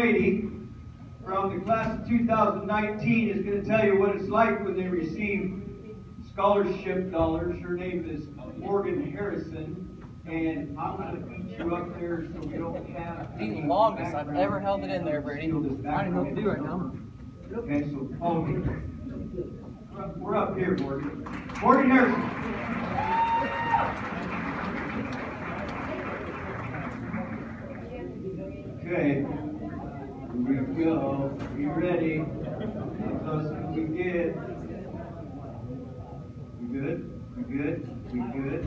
lady from the class of 2019 is going to tell you what it's like when they receive scholarship dollars. Her name is Morgan Harrison, and I'm going to beat you up there so we don't have The longest I've ever held it in there, Brady. I don't know what to do right now. Okay, so follow me. We're up here, Morgan. Morgan Harrison. Okay. Here we go. Be ready. How close can we get? We good? We good? We good?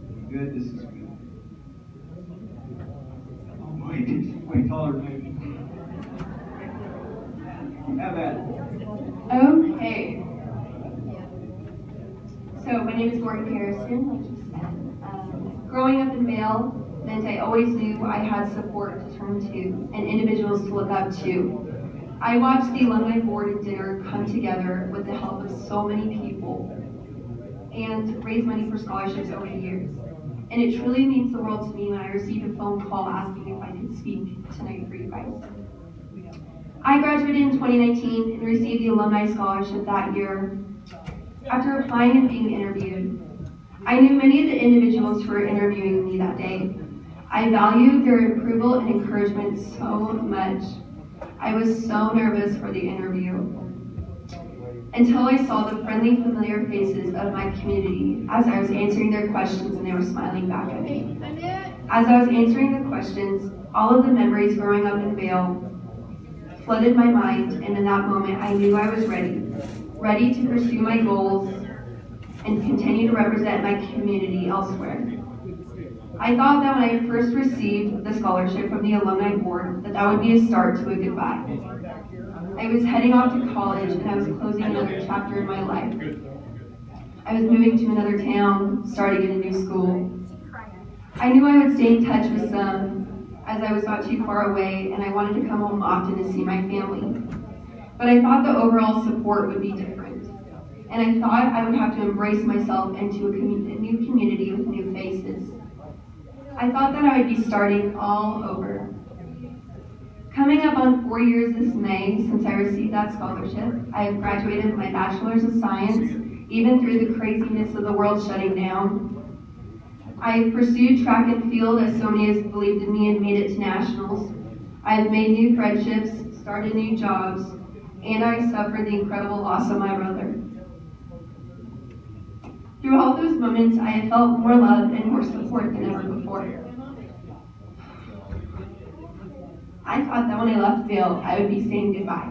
We good? This is good. Oh boy, she's way taller than me. Have at it. Okay. So my name is Morgan Harrison, like you said. Growing up in Vale meant I always knew I had support to turn to and individuals to look up to. I watched the Alumni Board and dinner come together with the help of so many people and raise money for scholarships over the years. And it truly means the world to me when I received a phone call asking if I could speak tonight for you guys. I graduated in 2019 and received the Alumni Scholarship that year. After applying and being interviewed, I knew many of the individuals who were interviewing me that day. I valued their approval and encouragement so much. I was so nervous for the interview until I saw the friendly, familiar faces of my community as I was answering their questions and they were smiling back at me. As I was answering the questions, all of the memories growing up in Vale flooded my mind, and in that moment I knew I was ready to pursue my goals and continue to represent my community elsewhere. I thought that when I first received the scholarship from the Alumni Board, that would be a start to a goodbye. I was heading off to college and I was closing another chapter in my life. I was moving to another town, starting in a new school. I knew I would stay in touch with some as I was not too far away and I wanted to come home often to see my family. But I thought the overall support would be different. And I thought I would have to embrace myself into a new community with new faces. I thought that I would be starting all over. Coming up on 4 years this May since I received that scholarship, I have graduated with my Bachelor's of Science, even through the craziness of the world shutting down. I have pursued track and field as so many have believed in me and made it to nationals. I have made new friendships, started new jobs, and I suffered the incredible loss of my brother. Through all those moments, I have felt more love and more support than ever before. I thought that when I left Vale, I would be saying goodbye.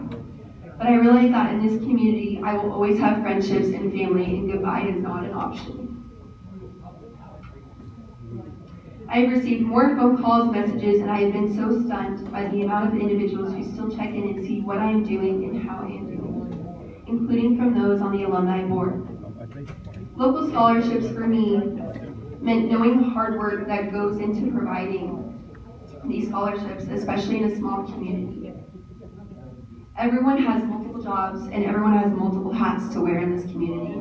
But I realized that in this community, I will always have friendships and family, and goodbye is not an option. I have received more phone calls, messages, and I have been so stunned by the amount of individuals who still check in and see what I am doing and how I am doing, including from those on the Alumni Board. Local scholarships for me meant knowing the hard work that goes into providing these scholarships, especially in a small community. Everyone has multiple jobs and everyone has multiple hats to wear in this community.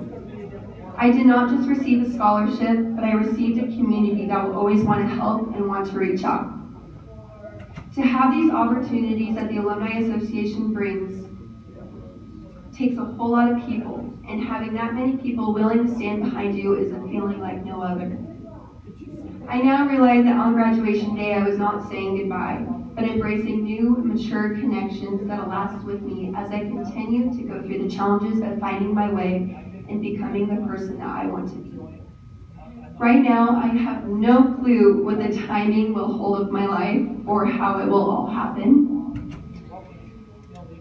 I did not just receive a scholarship, but I received a community that will always want to help and want to reach out. To have these opportunities that the Alumni Association brings takes a whole lot of people, and having that many people willing to stand behind you is a feeling like no other. I now realize that on graduation day I was not saying goodbye, but embracing new, mature connections that'll last with me as I continue to go through the challenges of finding my way and becoming the person that I want to be. Right now, I have no clue what the timing will hold of my life or how it will all happen.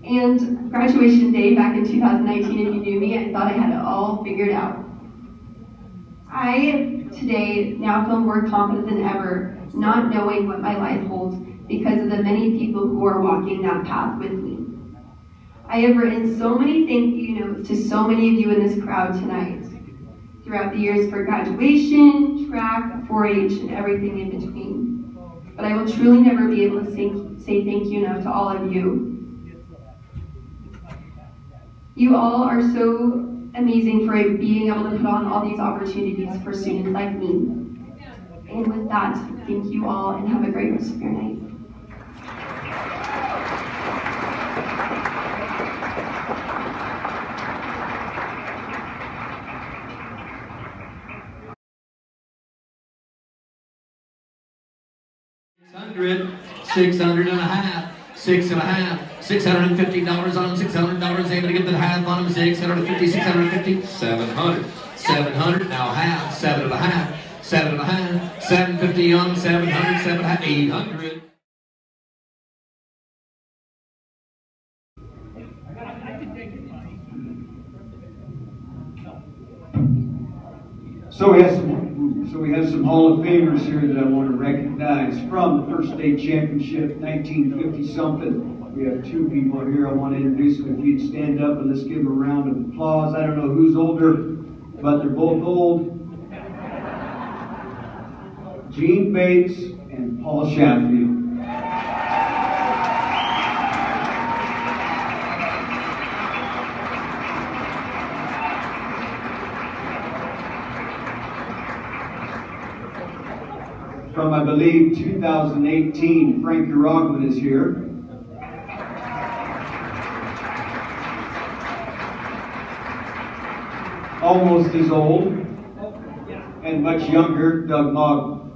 And graduation day back in 2019, if you knew me, I thought I had it all figured out. I today now feel more confident than ever, not knowing what my life holds because of the many people who are walking that path with me. I have written so many thank you notes to so many of you in this crowd tonight, throughout the years for graduation, track, 4-H, and everything in between. But I will truly never be able to say thank you enough to all of you. You all are so amazing for being able to put on all these opportunities for students like me. And with that, thank you all and have a great rest of your night. 600, 600 and a half, 6 and a half, $650 on them, $600, able to get the half on them, 650, 650, 700, 700, now half, 7 and a half, 7 and a half, 750 on them, 700, 7 and a half, 800. So we have some Hall of Famers here that I want to recognize from the first state championship, 1950-something. We have two people here I want to introduce them. If you'd stand up and let's give them a round of applause. I don't know who's older, but they're both old. Gene Bates and Paul Sheffield. From, I believe, 2018, Frank Uragman is here. Almost as old, and much younger, Doug Mogg.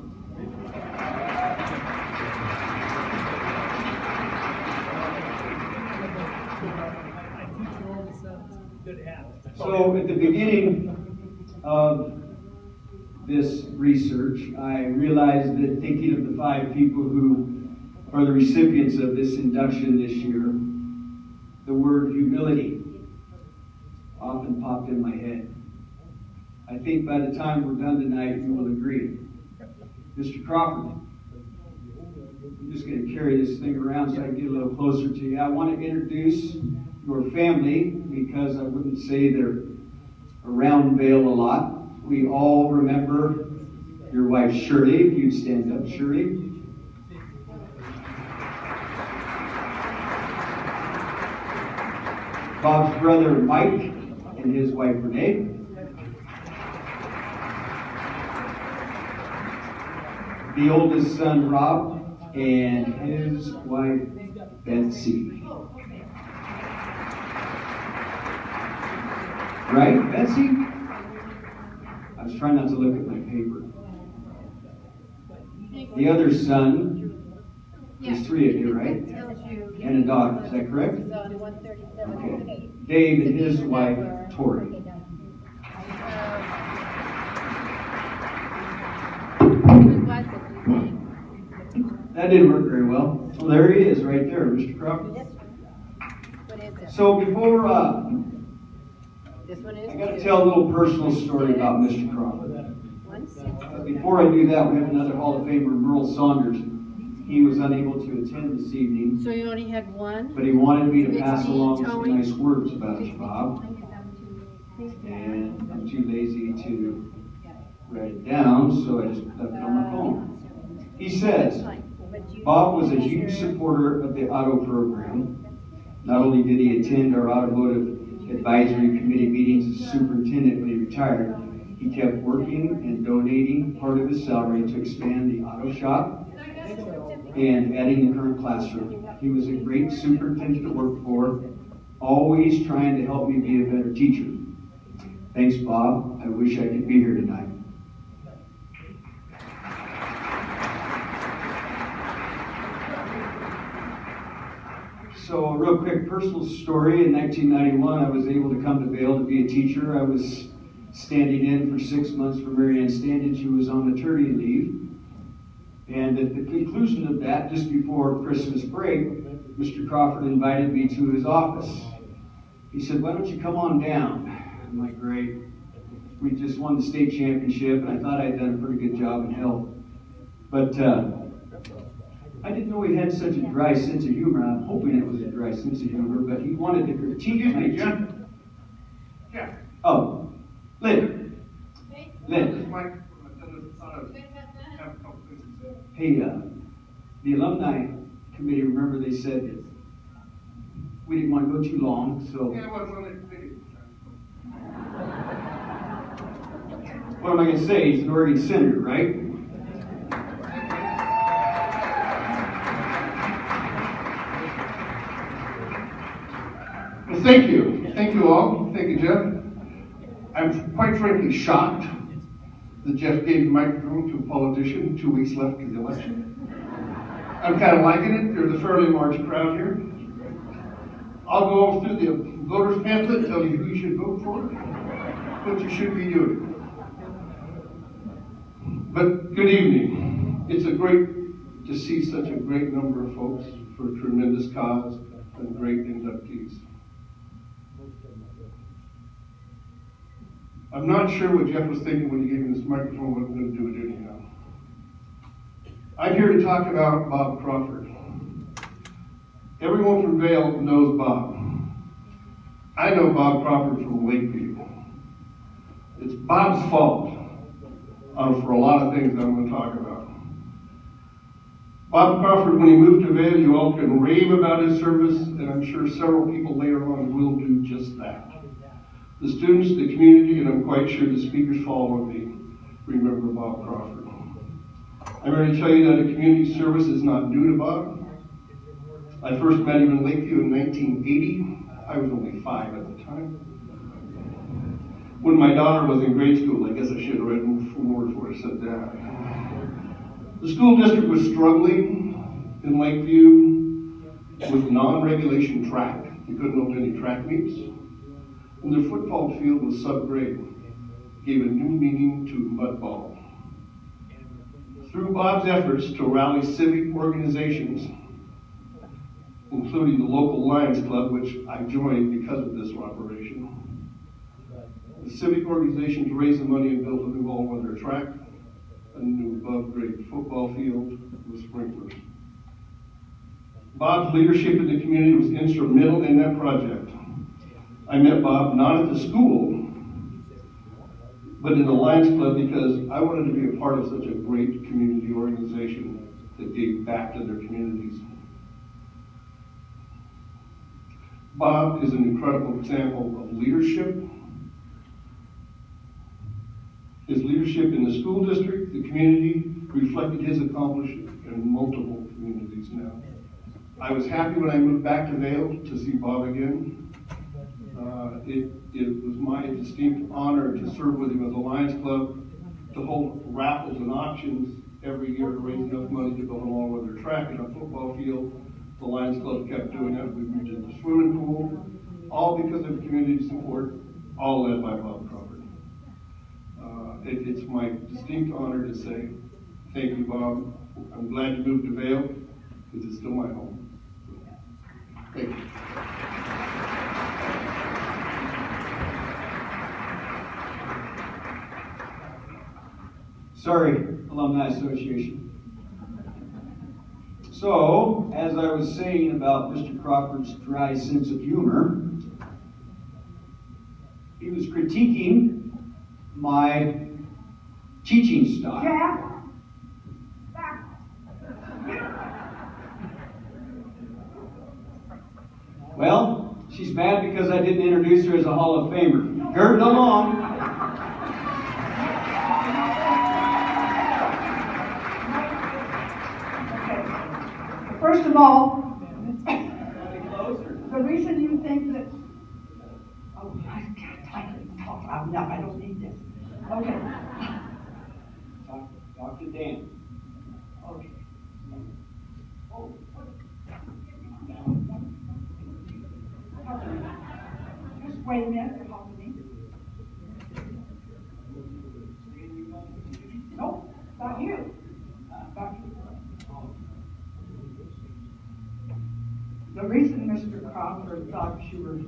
So at the beginning of this research, I realized that thinking of the 5 people who are the recipients of this induction this year, the word humility often popped in my head. I think by the time we're done tonight, you will agree. Mr. Crawford, I'm just going to carry this thing around so I can get a little closer to you. I want to introduce your family because I wouldn't say they're around Vale a lot. We all remember your wife, Shirley. If you'd stand up, Shirley. Bob's brother, Mike, and his wife, Renee. The oldest son, Rob, and his wife, Betsy. Right, Betsy? I was trying not to look at my paper. The other son, there's 3 of you, right? And a daughter, is that correct? Okay. Dave and his wife, Tori. That didn't work very well. Well, there he is, right there, Mr. Crawford. So before, I got to tell a little personal story about Mr. Crawford. Before I do that, we have another Hall of Famer, Merle Saunders. He was unable to attend this evening. So you only had one? But he wanted me to pass along some nice words about you, Bob. And I'm too lazy to write it down, so I just left it on my phone. He says, Bob was a huge supporter of the auto program. Not only did he attend our automotive advisory committee meetings as superintendent when he retired, he kept working and donating part of his salary to expand the auto shop and adding the current classroom. He was a great superintendent to work for, always trying to help me be a better teacher. Thanks, Bob. I wish I could be here tonight. So a real quick personal story. In 1991, I was able to come to Vale to be a teacher. I was standing in for 6 months for Mary Ann Standage, who was on maternity leave. And at the conclusion of that, just before Christmas break, Mr. Crawford invited me to his office. He said, why don't you come on down? I'm like, great. We just won the state championship, and I thought I'd done a pretty good job in health. But I didn't know he had such a dry sense of humor. I'm hoping it was a dry sense of humor, but he wanted to critique me. Yeah. Oh, Lynn. Lynn. Hey, the alumni committee, remember they said we didn't want to go too long, so. Yeah, it was on the committee. What am I going to say? He's an Oregon senator, right? Well, thank you. Thank you all. Thank you, Jeff. I'm quite frankly shocked that Jeff gave the microphone to a politician 2 weeks left to the election. I'm kind of liking it. There's a fairly large crowd here. I'll go over through the voters pamphlet, tell you who you should vote for, what you should be doing. But good evening. It's great to see such a great number of folks for a tremendous cause and great inductees. I'm not sure what Jeff was thinking when he gave me this microphone, but I'm going to do it anyhow. I'm here to talk about Bob Crawford. Everyone from Vale knows Bob. I know Bob Crawford from Lakeview. It's Bob's fault for a lot of things I'm going to talk about. Bob Crawford, when he moved to Vale, you all can rave about his service, and I'm sure several people later on will do just that. The students, the community, and I'm quite sure the speakers following me remember Bob Crawford. I'm ready to tell you that a community service is not new to Bob. I first met him in Lakeview in 1980. I was only 5 at the time. When my daughter was in grade school, I guess I should have written forward before I said that. The school district was struggling in Lakeview with non-regulation track. You couldn't hold any track meets. And their football field was subgrade. Gave a new meaning to mud ball. Through Bob's efforts to rally civic organizations, including the local Lions Club, which I joined because of this operation, the civic organizations raised the money and built a new all-weather track, a new above-grade football field with sprinklers. Bob's leadership in the community was instrumental in that project. I met Bob not at the school, but in the Lions Club because I wanted to be a part of such a great community organization that gave back to their communities. Bob is an incredible example of leadership. His leadership in the school district, the community, reflected his accomplishment in multiple communities now. I was happy when I moved back to Vale to see Bob again. It was my distinct honor to serve with him at the Lions Club, to hold raffles and auctions every year to raise enough money to build an all-weather track and a football field. The Lions Club kept doing it. We redid the swimming pool, all because of community support, all led by Bob Crawford. It's my distinct honor to say, thank you, Bob. I'm glad you moved to Vale, because it's still my home. Thank you. Sorry, Alumni Association. So, as I was saying about Mr. Crawford's dry sense of humor, he was critiquing my teaching style. Well, she's mad because I didn't introduce her as a Hall of Famer. Gert along. First of all, the reason you think that, oh, I can't talk loud enough, I don't need this. Okay. Talk to Dan. Okay. Oh, just wait a minute, you're helping me. Nope, not you. Not you. The reason Mr. Crawford thought you were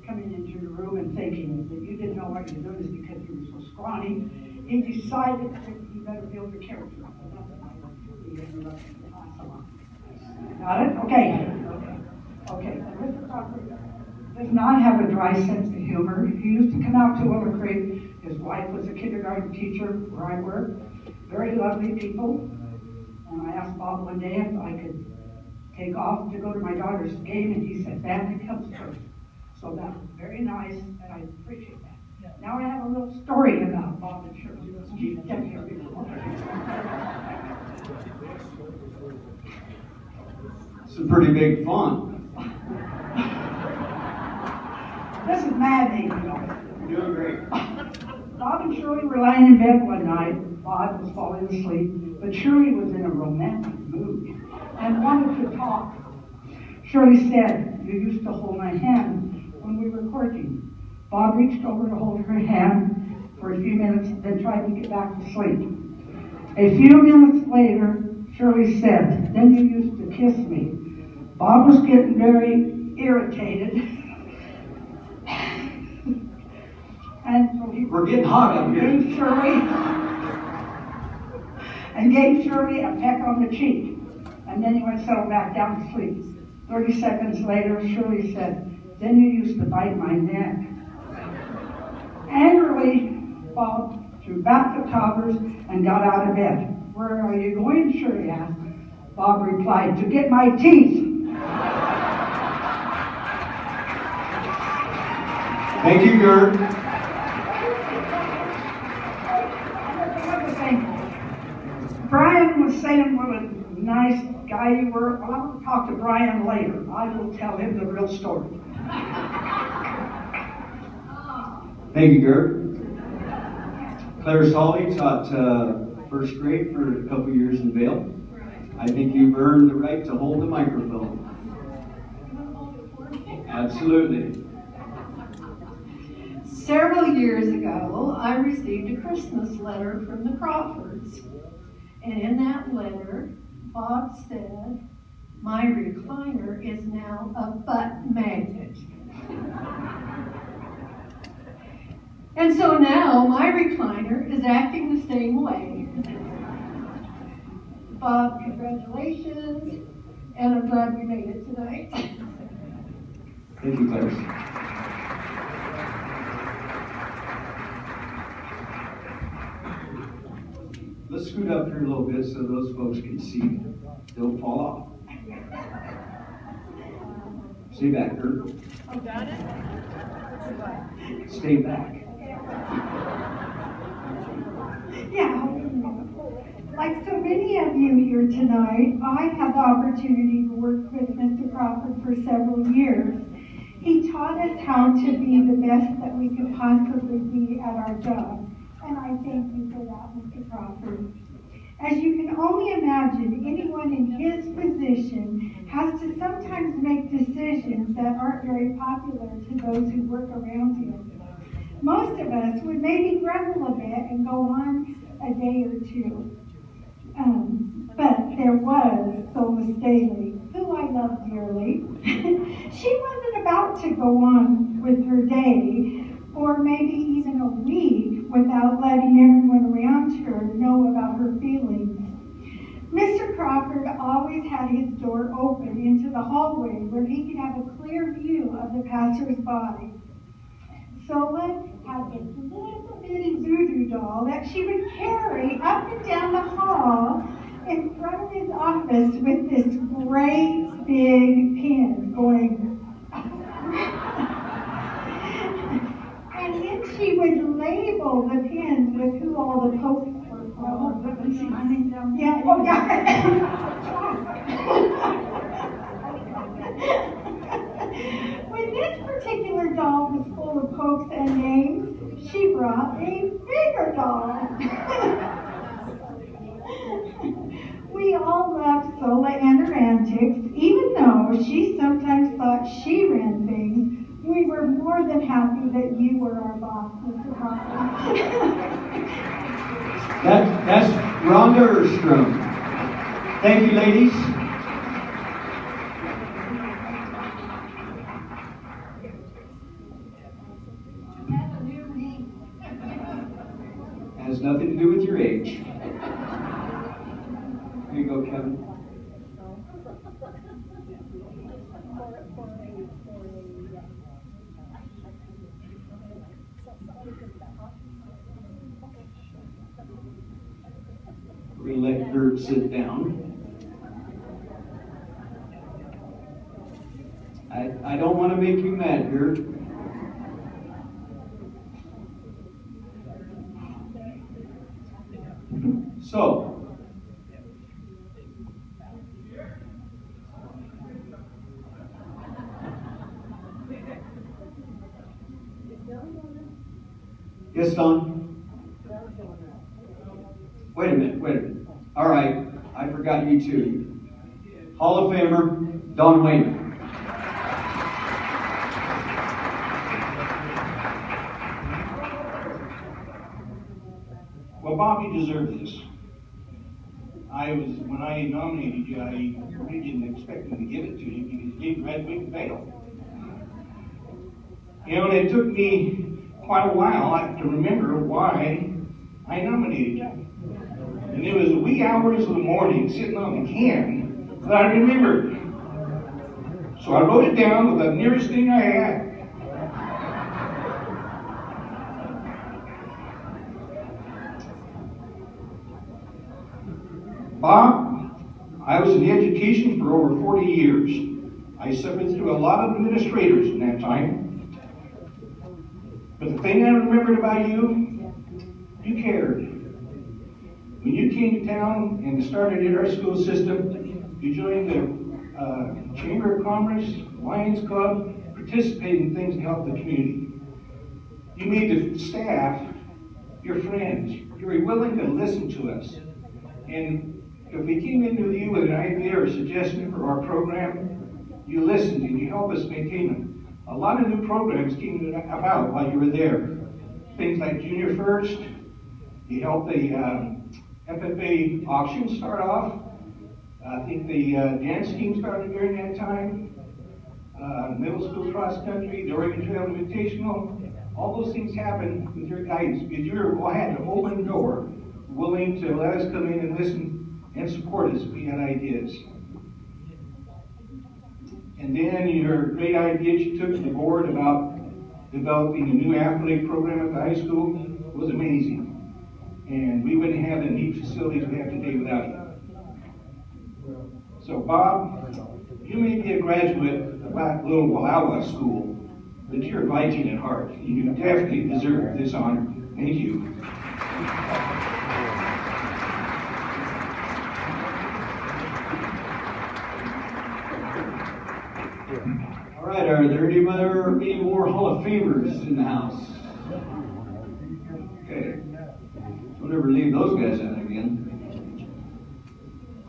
coming into the room and thinking that you didn't know what you were doing is because you were so scrawny. He decided that you better build your character. That's why he interrupted the class a lot. Got it? Okay. Okay. Mr. Crawford does not have a dry sense of humor. He used to come out to Willow Creek. His wife was a kindergarten teacher where I worked. Very lovely people. And I asked Bob one day if I could take off to go to my daughter's game, and he said, family comes first. So that was very nice, and I appreciate that. Now I have a little story about Bob and Shirley. Get here before. It's a pretty big font. This is mad name, you know. You're doing great. Bob and Shirley were lying in bed one night. Bob was falling asleep, but Shirley was in a romantic mood and wanted to talk. Shirley said, "You used to hold my hand when we were courting." Bob reached over to hold her hand for a few minutes, then tried to get back to sleep. A few minutes later, Shirley said, "Then you used to kiss me." Bob was getting very irritated. And so he We're getting hot up here. gave Shirley a peck on the cheek. And then he went settle back down to sleep. 30 seconds later, Shirley said, "Then you used to bite my neck." Angrily, Bob threw back the covers and got out of bed. "Where are you going?" Shirley asked. Bob replied, "To get my teeth." Thank you, Gert. Brian was saying what a nice guy you were. Well, I'm going to talk to Brian later. I will tell him the real story. Thank you, Gert. Claire Solly taught first grade for a couple years in Vale. I think you've earned the right to hold the microphone. Absolutely. Several years ago, I received a Christmas letter from the Crawfords. And in that letter, Bob said, "My recliner is now a butt magnet." And so now my recliner is acting the same way. Bob, congratulations, and I'm glad we made it tonight. Thank you, Claire. Let's scoot up here a little bit so those folks can see. Don't fall off. Stay back, Kurt. Oh, got it? Stay back. Yeah, like so many of you here tonight, I had the opportunity to work with Mr. Crawford for several years. He taught us how to be the best that we could possibly be at our job, and I thank you for that, Mr. Crawford. As you can only imagine, anyone in his position has to sometimes make decisions that aren't very popular to those who work around him. Most of us would maybe grumble a bit and go on a day or two. But there was Solus Daly, who I love dearly. She wasn't about to go on with her day, or maybe even a week, without letting everyone around her know about her feelings. Mr. Crawford always had his door open into the hallway where he could have a clear view of the passers-by. Sola had this little bitty voodoo doll that she would carry up and down the hall in front of his office with this great big pin going. And then she would label the pins with who all the posts were from. Yeah, oh yeah. When this particular doll was full of pokes and names, she brought a bigger doll. We all loved Sola and her antics, even though she sometimes thought she ran things. We were more than happy that you were our boss, Mr. Crawford. That's Rhonda Erstrom. Thank you, ladies. Has nothing to do with your age. Here you go, Kevin. We're going to let Gert sit down. I don't want to make you mad, Gert. So, yes, Don? Wait a minute. All right, I forgot you too. Hall of Famer, Don Wayne. Well, Bob, you deserve this. When I nominated you, I really didn't expect them to give it to you because you did graduate Vale. You know, and it took me quite a while to remember why I nominated you. And it was the wee hours of the morning sitting on the can that I remembered. So I wrote it down with the nearest thing I had. Bob, I was in education for over 40 years. I suffered through a lot of administrators in that time. But the thing I remembered about you, you cared. When you came to town and started in our school system, you joined the Chamber of Commerce, Lions Club, participated in things to help the community. You made the staff your friends. You were willing to listen to us. And if we came into you with an idea or a suggestion for our program, you listened and you helped us maintain them. A lot of new programs came about while you were there. Things like Junior First, you helped the FFA auction start off. I think the dance team started during that time. Middle school cross country, the Oregon Trail Invitational. All those things happened with your guidance because you had an open door, willing to let us come in and listen and support us if we had ideas. And then your great idea you took to the board about developing a new athletic program at the high school was amazing. And we wouldn't have the neat facilities we have today without you. So Bob, you may be a graduate of that little Wallowa school, but you're a Viking at heart. You definitely deserve this honor. Thank you. All right, are there any more Hall of Famers in the house? Okay. Don't ever leave those guys out again.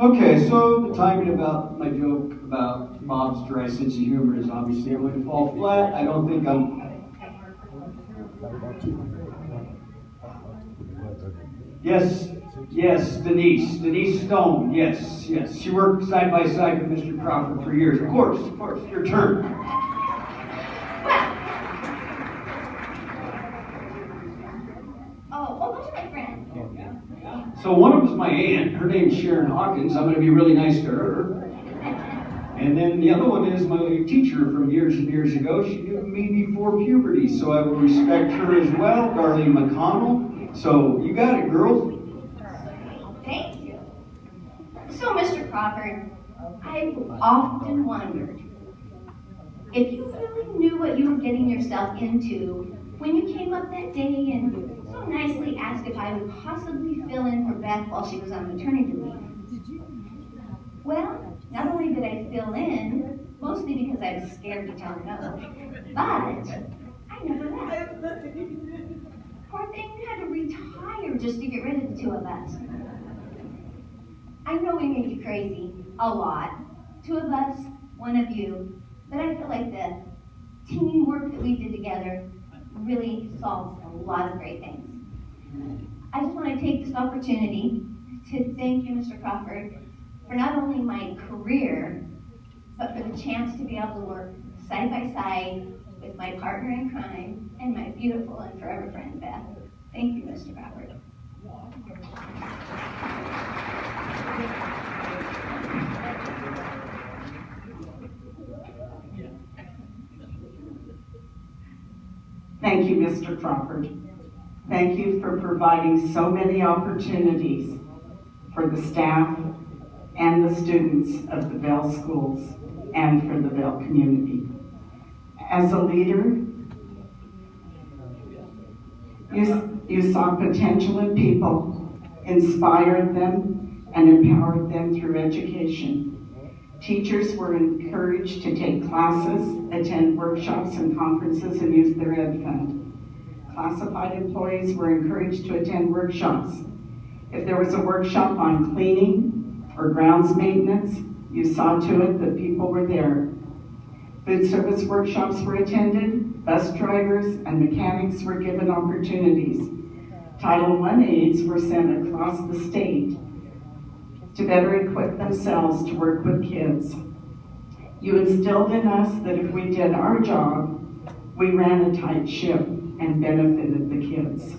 Okay, so the timing about my joke about Bob's dry sense of humor is obviously going to fall flat. I don't think I'm... Yes, Denise Stone, yes. She worked side by side with Mr. Crawford for years. Of course, your turn. Oh, those are my friends. So one of them's my aunt. Her name's Sharon Hawkins. I'm going to be really nice to her. And then the other one is my teacher from years and years ago. She knew me before puberty, so I will respect her as well, Darlene McConnell. So you got it, girls. Thank you. So, Mr. Crawford, I've often wondered if you really knew what you were getting yourself into when you came up that day and so nicely asked if I would possibly fill in for Beth while she was on maternity leave. Well, not only did I fill in, mostly because I was scared to tell her no, but I never left. Poor thing had to retire just to get rid of the two of us. I know we made you crazy, a lot. Two of us, one of you, but I feel like the teamwork that we did together really solved a lot of great things. I just want to take this opportunity to thank you, Mr. Crawford, for not only my career, but for the chance to be able to work side by side with my partner in crime and my beautiful and forever friend, Beth. Thank you, Mr. Crawford. Thank you, Mr. Crawford. Thank you for providing so many opportunities for the staff and the students of the Vale schools and for the Vale community. As a leader, you saw potential in people, inspired them, and empowered them through education. Teachers were encouraged to take classes, attend workshops and conferences, and use their ed fund. Classified employees were encouraged to attend workshops. If there was a workshop on cleaning or grounds maintenance, You saw to it that people were there. Food service workshops were attended, bus drivers and mechanics were given opportunities. Title I aides were sent across the state to better equip themselves to work with kids. You instilled in us that if we did our job, we ran a tight ship and benefited the kids.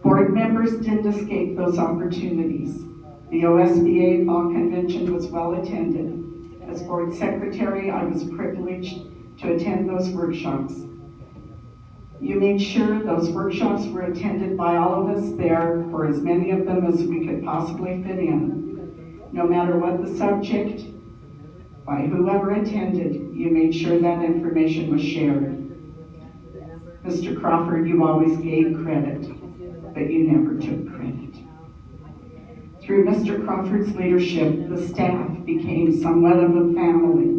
Board members didn't escape those opportunities. The OSBA Fall Convention was well attended. As board secretary, I was privileged to attend those workshops. You made sure those workshops were attended by all of us there, for as many of them as we could possibly fit in. No matter what the subject, by whoever attended, you made sure that information was shared. Mr. Crawford, you always gave credit, but you never took credit. Through Mr. Crawford's leadership, the staff became somewhat of a family.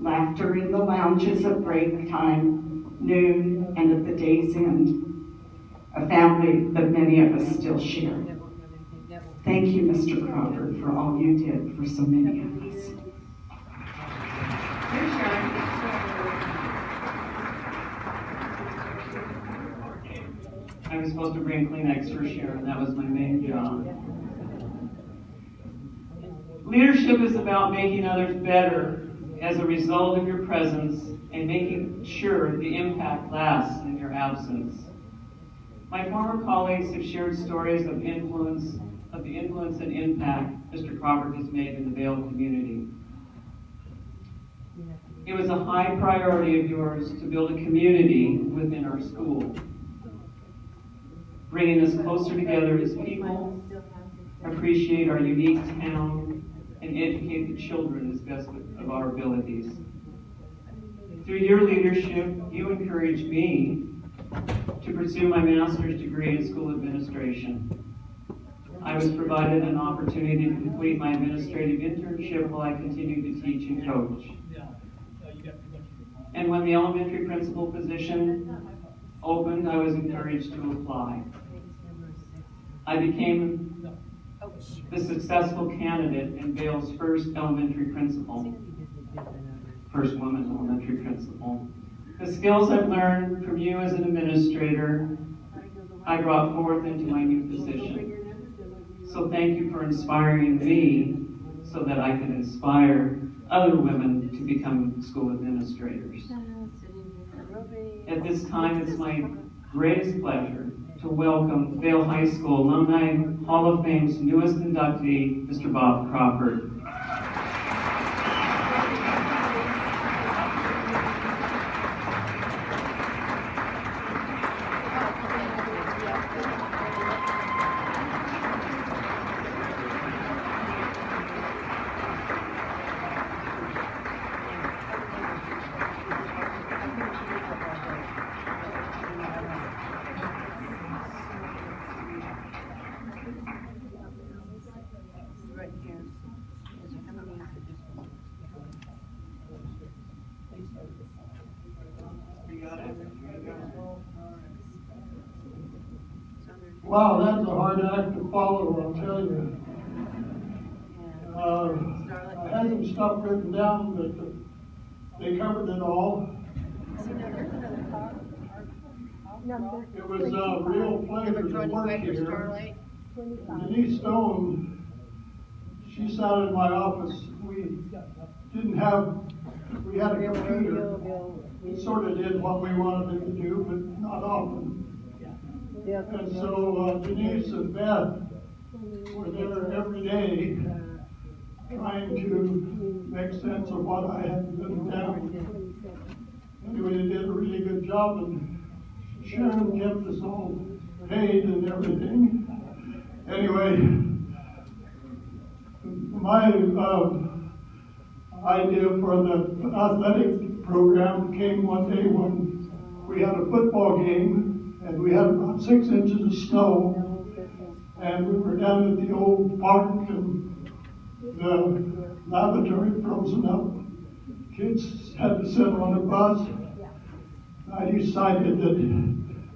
Laughter in the lounges at break time, noon, and at the day's end. A family that many of us still share. Thank you, Mr. Crawford, for all you did for so many of us. I was supposed to bring Kleenex for Sharon. That was my main job. Leadership is about making others better as a result of your presence and making sure the impact lasts in your absence. My former colleagues have shared stories of the influence and impact Mr. Crawford has made in the Vale community. It was a high priority of yours to build a community within our school, bringing us closer together as people, appreciate our unique town, and educate the children as best of our abilities. Through your leadership, you encouraged me to pursue my master's degree in school administration. I was provided an opportunity to complete my administrative internship while I continued to teach and coach. And when the elementary principal position opened, I was encouraged to apply. I became the successful candidate and Vale's first elementary principal, first woman elementary principal. The skills I've learned from you as an administrator, I brought forth into my new position. So thank you for inspiring me so that I can inspire other women to become school administrators. At this time, it's my greatest pleasure to welcome Vale High School Alumni Hall of Fame's newest inductee, Mr. Bob Crawford. Wow, that's a hard act to follow, I'll tell you. I had some stuff written down, but they covered it all. It was a real pleasure to work here. Denise Stone, she sat in my office. We had a computer. We sort of did what we wanted it to do, but not often. And so Denise and Beth were there every day trying to make sense of what I had written down. Anyway, they did a really good job, and Sharon kept us all paid and everything. Anyway, my idea for the athletic program came one day when we had a football game. And we had about 6 inches of snow, and we were down at the old park, and the lavatory frozen up. Kids had to sit on a bus. I decided that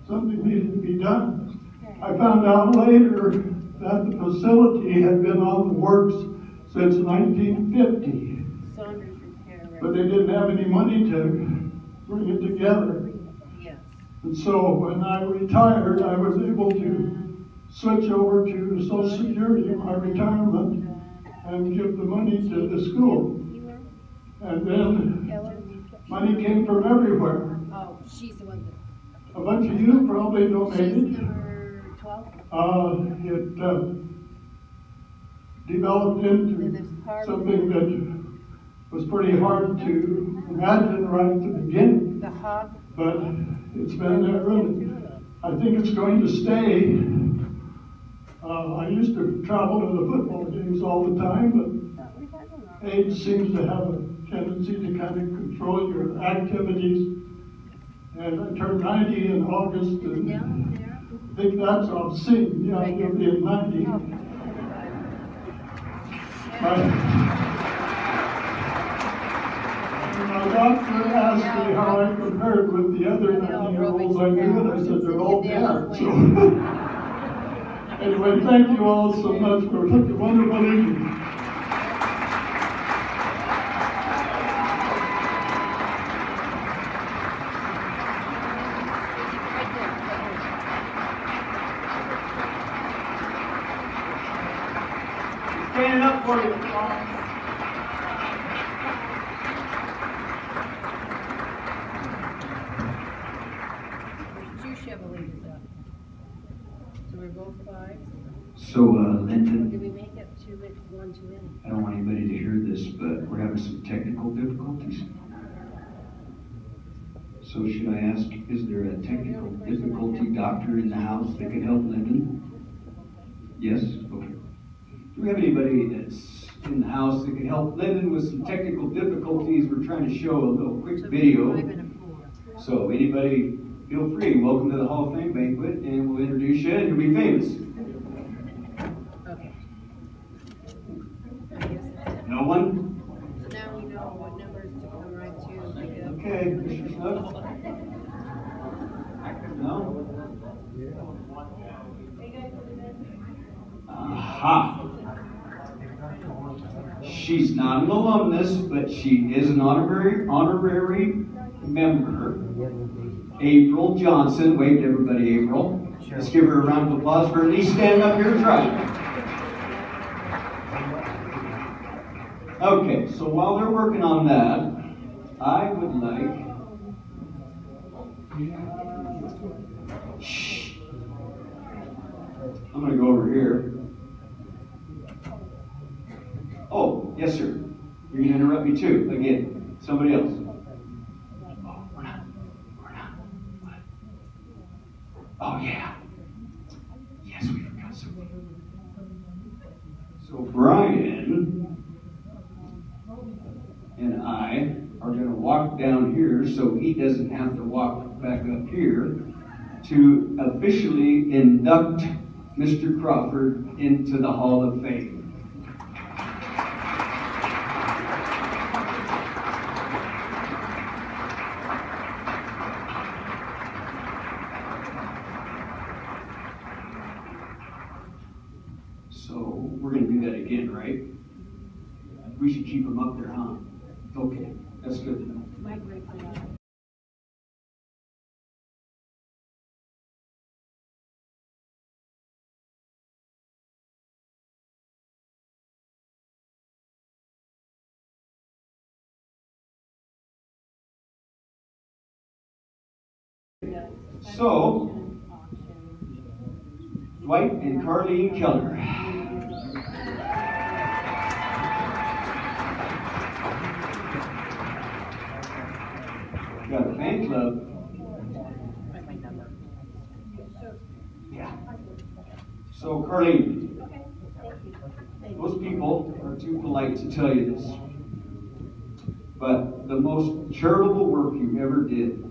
something needed to be done. I found out later that the facility had been on the works since 1950. But they didn't have any money to bring it together. And so when I retired, I was able to switch over to Social Security in my retirement and give the money to the school. And then money came from everywhere. Oh, she's the one A bunch of you probably donated. She's number 12? It developed into something that was pretty hard to imagine right at the beginning. The hog? But it's been there, and I think it's going to stay. I used to travel to the football games all the time, but age seems to have a tendency to kind of control your activities. And I turned 90 in August, and I think that's obscene. Yeah, you'll be in 90. My doctor asked me how I compared with the other 90-year-olds I knew, and I said they're all dead. So, anyway, thank you all so much for such a wonderful evening. Standing up for you. Two Chevrolets up. So we're both 5. So, Linton, Did we make it one too many? I don't want anybody to hear this, but we're having some technical difficulties. So should I ask, is there a technical difficulty doctor in the house that can help Linton? Yes? Okay. Do we have anybody that's in the house that can help Lyndon with some technical difficulties? We're trying to show a little quick video. So anybody, feel free. Welcome to the Hall of Fame banquet, and we'll introduce you, and you'll be famous. Okay. No one? So now we know what numbers to come right to. Okay, Mr. Snook? No? Aha! She's not an alumnus, but she is an honorary member. April Johnson. Wave to everybody, April. Let's give her a round of applause for at least standing up here and trying. Okay, so while they're working on that, I would like... Shh. I'm going to go over here. Oh, yes, sir. You're going to interrupt me too. Again, somebody else. Oh, we're not. What? Oh, yeah. Yes, we forgot something. So Brian and I are going to walk down here so he doesn't have to walk back up here to officially induct Mr. Crawford into the Hall of Fame. So we're going to do that again, right? We should keep him up there, huh? Okay, that's good to know. So, Dwight and Carleen Keller. Got a fan club. Yeah. So, Carleen, most people are too polite to tell you this, but the most charitable work you ever did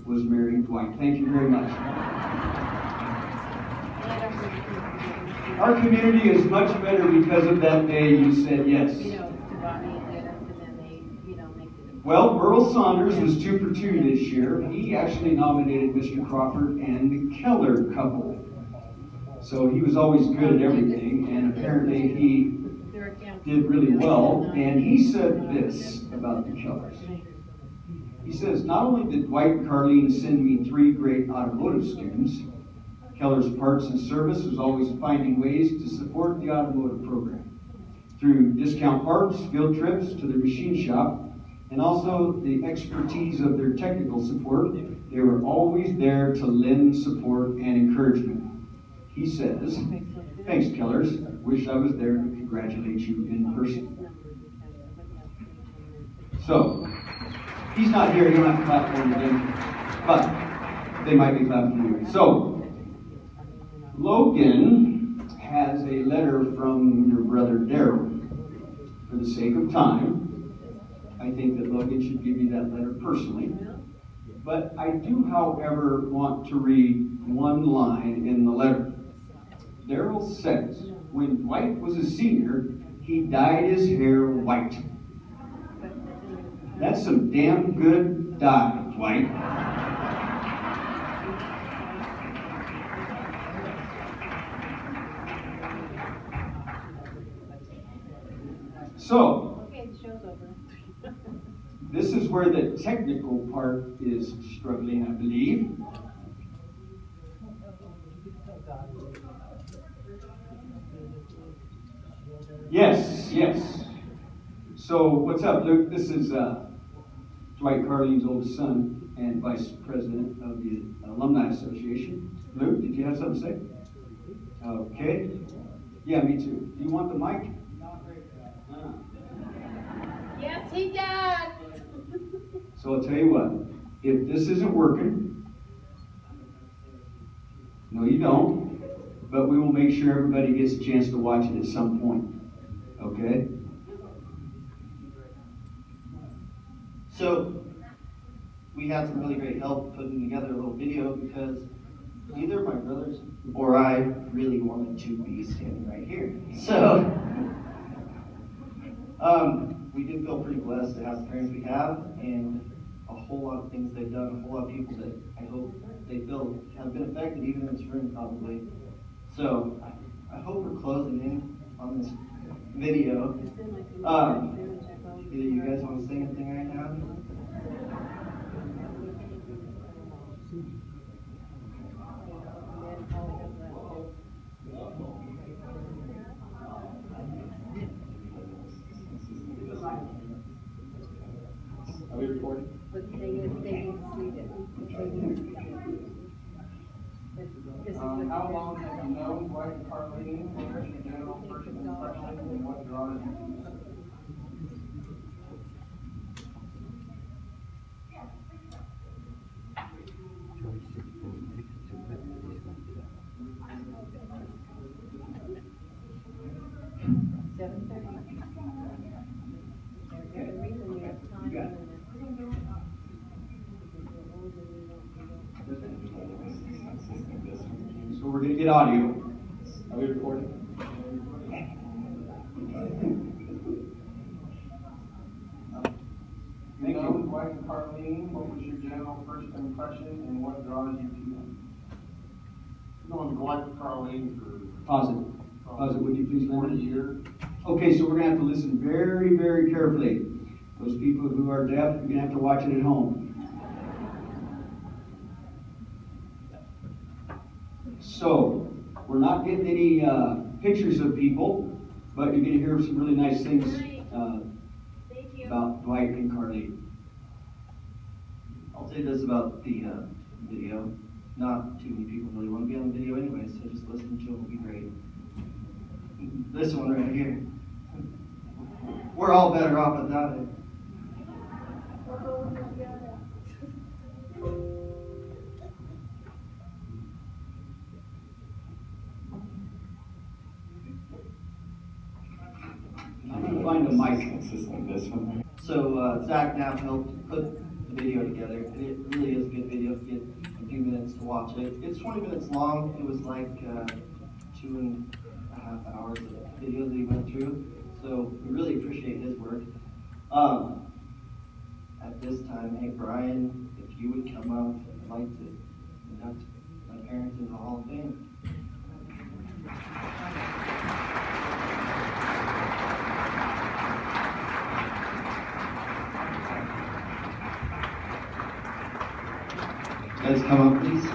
was marrying Dwight. Thank you very much. Our community is much better because of that day you said yes. Well, Earl Saunders was 2 for 2 this year. He actually nominated Mr. Crawford and the Keller couple. So he was always good at everything, and apparently he did really well, and he said this about the Kellers. He says, not only did Dwight and Carlene send me 3 great automotive students, Keller's Parts and Service was always finding ways to support the automotive program through discount parts, field trips to their machine shop, and also the expertise of their technical support. They were always there to lend support and encouragement. He says, thanks, Kellers. Wish I was there to congratulate you in person. So, he's not here. You don't have to clap for him again. But they might be clapping for you. So, Logan has a letter from your brother Daryl. For the sake of time, I think that Logan should give you that letter personally. But I do, however, want to read one line in the letter. Daryl says, when Dwight was a senior, he dyed his hair white. That's some damn good dye, Dwight. So, this is where the technical part is struggling, I believe. Yes, yes. So, what's up, Luke? This is Dwight Carlene's oldest son and vice president of the Alumni Association. Luke, did you have something to say? Okay. Yeah, me too. Do you want the mic? Yes, he does. So I'll tell you what, if this isn't working, no you don't, but we will make sure everybody gets a chance to watch it at some point, okay? So, we had some really great help putting together a little video because neither of my brothers or I really wanted to be standing right here. So, we do feel pretty blessed to have the parents we have, and a whole lot of things they've done, a whole lot of people that I hope they feel have been affected, even in this room probably. So, I hope we're closing in on this video. Either you guys want to say anything right now? Are we recording? But they need to see it. How long have you known Dwight and Carlene? What's your general first impression and what draws you to them? So we're going to get audio. Are we recording? You know Dwight and Carlene, what was your general first impression and what draws you to them? Known Dwight and Carlene for Pause it. Pause it, would you please, 40 Leonard? years. Okay, so we're going to have to listen very, very carefully. Those people who are deaf, you're going to have to watch it at home. So, we're not getting any pictures of people, but you're going to hear some really nice things about Dwight and Carlene. I'll say this about the video. Not too many people really want to be on the video anyway, so just listening to it will be great. This one right here. We're all better off without it. I'm going to find a mic. So Zach Knapp helped put the video together, and it really is a good video. If you get a few minutes to watch it. It's 20 minutes long. It was like 2.5 hours of video that he went through. So we really appreciate his work. At this time, hey Brian, if you would come up, I'd like to induct my parents into the Hall of Fame. Guys, come up, please.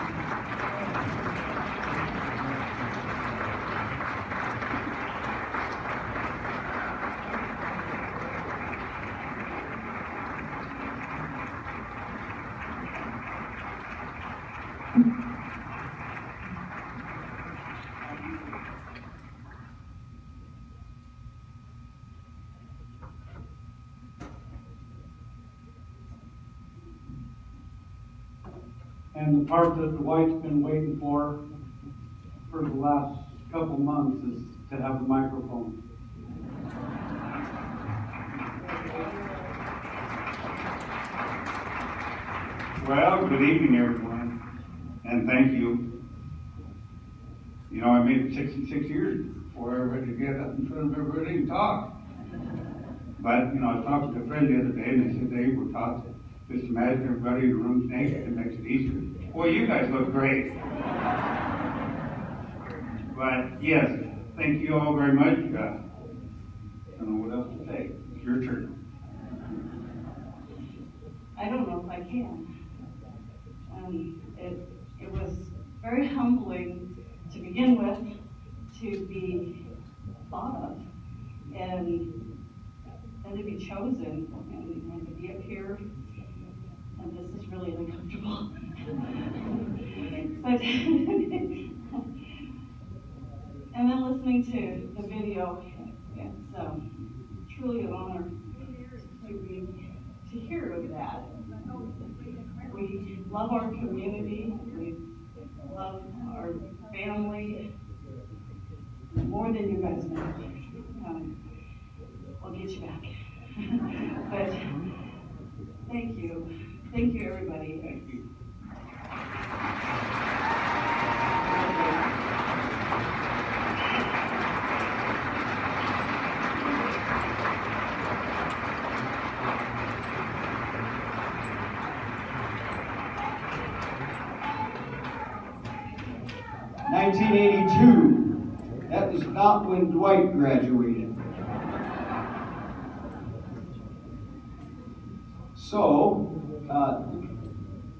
And the part that Dwight's been waiting for the last couple months is to have the microphone. Well, good evening, everyone, and thank you. You know, I made it 66 years before I ever had to get up in front of everybody and talk. But, you know, I talked to a friend the other day, and they said they were taught to just imagine everybody in the room's naked. It makes it easier. Boy, you guys look great. But, yes, thank you all very much. I don't know what else to say. It's your turn. I don't know if I can. It was very humbling to begin with, to be thought of, and to be chosen, and to be up here, and this is really uncomfortable. But and then listening to the video, it's truly an honor to hear of that. We love our community, we love our family more than you guys know. We'll get you back. But thank you everybody. Thank you. (1982). That is not when Dwight graduated. So,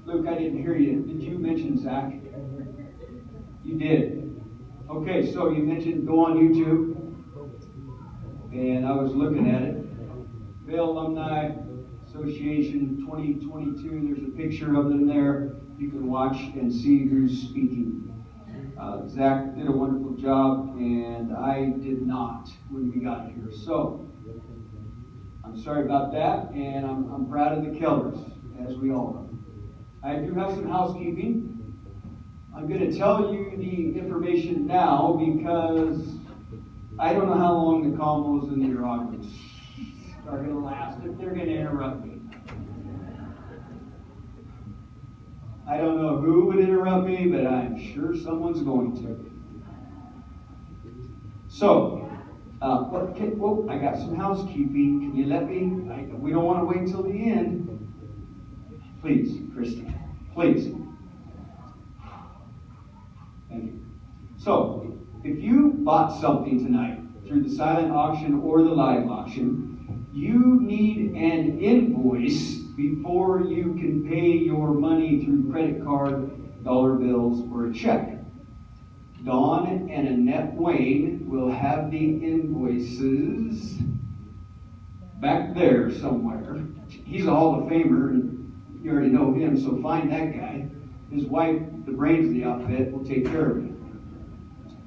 Luke, I didn't hear you. Did you mention Zach? You did. Okay, so you mentioned go on YouTube, and I was looking at it. Vale Alumni Association 2022. There's a picture of them there. You can watch and see who's speaking. Zach did a wonderful job, and I did not when we got here. So, I'm sorry about that, and I'm proud of the Kellers, as we all are. I do have some housekeeping. I'm going to tell you the information now because I don't know how long the combos and the interrogatories are going to last if they're going to interrupt me. I don't know who would interrupt me, but I'm sure someone's going to. So, I got some housekeeping. Can you let me? We don't want to wait till the end. Please, Christy. Please. Thank you. So, if you bought something tonight through the silent auction or the live auction, you need an invoice before you can pay your money through credit card, dollar bills, or a check. Dawn and Annette Wayne will have the invoices back there somewhere. He's a Hall of Famer, and you already know him, so find that guy. His wife, the brains of the outfit, will take care of you.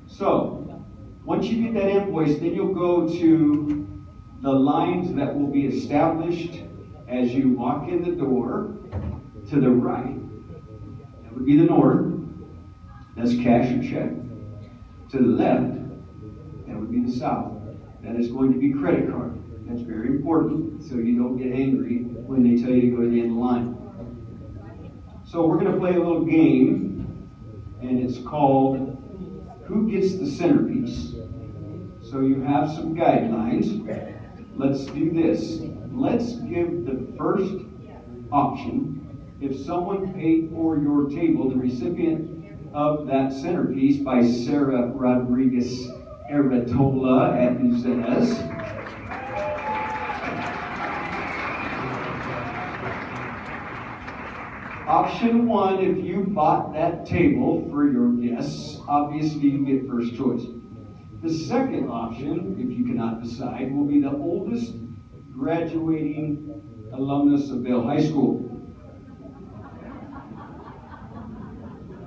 So, once you get that invoice, then you'll go to the lines that will be established as you walk in the door. To the right, that would be the north. That's cash or check. To the left, that would be the south. That is going to be credit card. That's very important, so you don't get angry when they tell you to go to the end of the line. So we're going to play a little game, and it's called Who Gets the Centerpiece? So you have some guidelines. Let's do this. Let's give the first option. If someone paid for your table, the recipient of that centerpiece by Sarah Rodriguez Eratola at Uzes. Option one, if you bought that table for your guests, obviously you get first choice. The second option, if you cannot decide, will be the oldest graduating alumnus of Vale High School.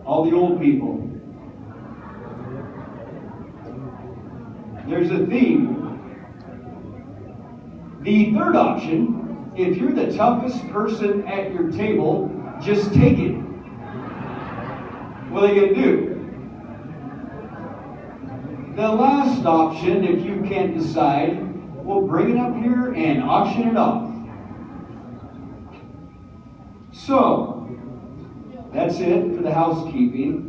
All the old people. There's a theme. The third option, if you're the toughest person at your table, just take it. What are they going to do? The last option, if you can't decide, we'll bring it up here and auction it off. So, that's it for the housekeeping.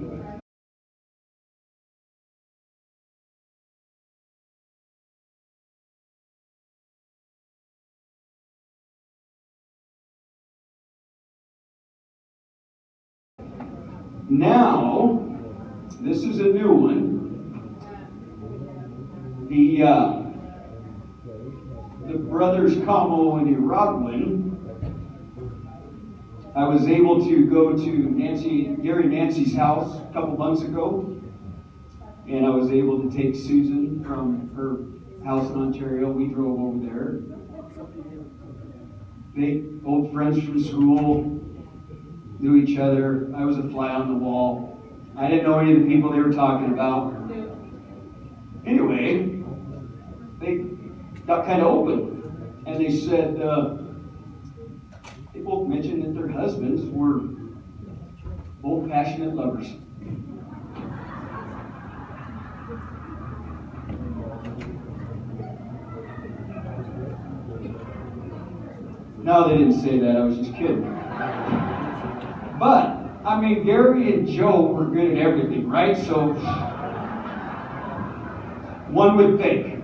Now, this is a new one. The brothers Como and Iroquois. I was able to go to Nancy's house a couple months ago, and I was able to take Susan from her house in Ontario. We drove over there. They old friends from school, knew each other. I was a fly on the wall. I didn't know any of the people they were talking about. Anyway, they got kind of open, and they said they both mentioned that their husbands were both passionate lovers. No, they didn't say that. I was just kidding. But, I mean, Gary and Joe were good at everything, right? So, one would think.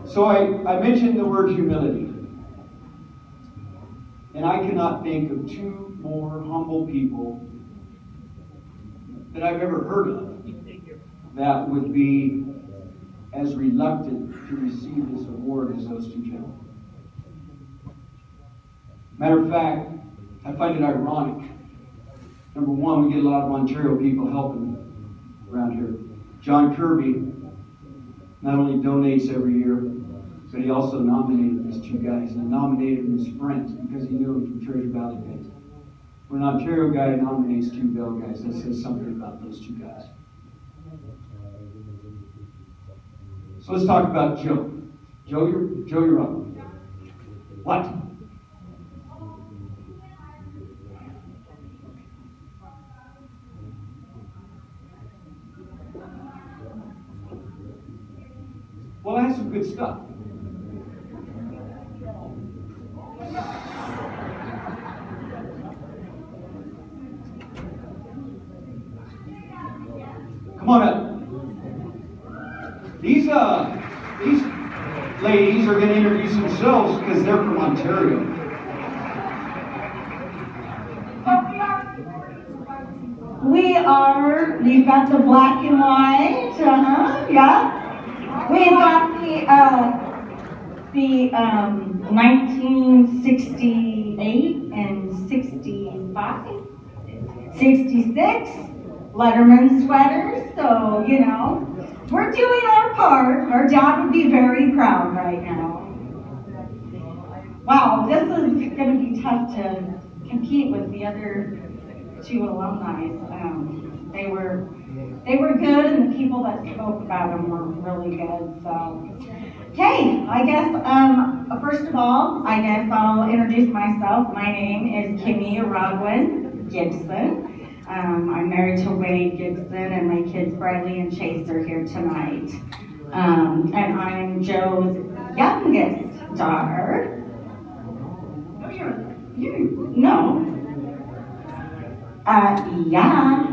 So I mentioned the word humility. And I cannot think of two more humble people that I've ever heard of that would be as reluctant to receive this award as those two gentlemen. Matter of fact, I find it ironic. Number one, we get a lot of Ontario people helping around here. John Kirby not only donates every year, but he also nominated these two guys. And he nominated them as friends because he knew them from Treasure Valley days. When an Ontario guy nominates two Vale guys, that says something about those two guys. So let's talk about Joe. Joe, you're up. What? Well, I have some good stuff. Come on up. These ladies are going to introduce themselves because they're from Ontario. We've got the black and white, yeah. We've got the 1968 and 65, 66 Letterman sweaters, so, you know, we're doing our part. Our dad would be very proud right now. Wow, this is going to be tough to compete with the other two alumni. They were good, and the people that spoke about them were really good. So, okay, I guess first of all, I guess I'll introduce myself. My name is Kimmy Iroquois Gibson. I'm married to Wade Gibson, and my kids Bradley and Chase are here tonight. And I'm Joe's youngest daughter. No, No. Yeah.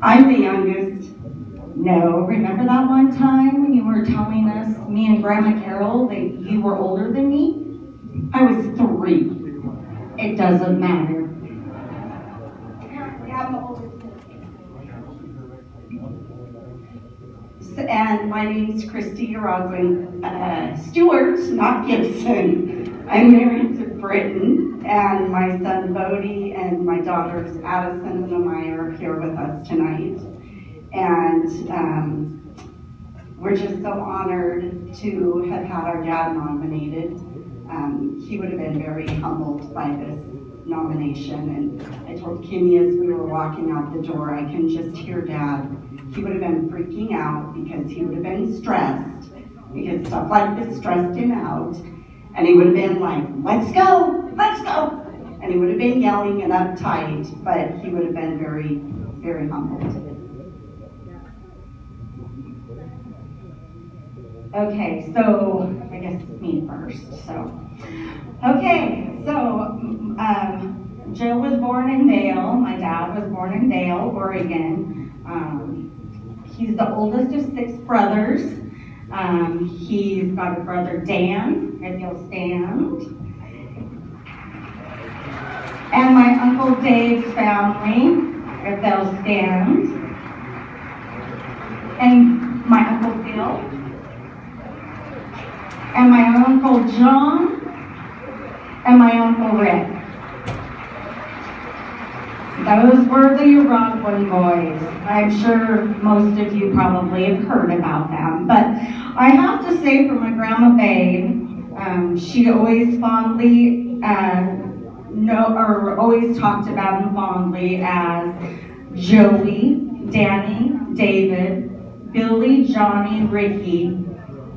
I'm the youngest. No. Remember that one time when you were telling us, me and Grandma Carol, that you were older than me? I was 3. It doesn't matter. And my name's Christy Roslyn Stewart, not Gibson. I'm married to Britton, and my son Bodie and my daughters Addison and Amaya are here with us tonight. And we're just so honored to have had our dad nominated. He would have been very humbled by this nomination, and I told Kimmy as we were walking out the door, I can just hear Dad. He would have been freaking out because he would have been stressed, because stuff like this stressed him out, and he would have been like, let's go, and he would have been yelling and uptight, but he would have been very, very humbled. Okay, so I guess it's me first. Joe was born in Vale. My dad was born in Vale, Oregon. He's the oldest of 6 brothers. He's got a brother Dan, if you'll stand. And my Uncle Dave's family, if they'll stand. And my Uncle Bill. And my Uncle John, and my Uncle Rick. Those were the Uruguayan boys. I'm sure most of you probably have heard about them. But I have to say for my Grandma Babe, she always fondly, always talked about him fondly as Joey, Danny, David, Billy, Johnny, Ricky,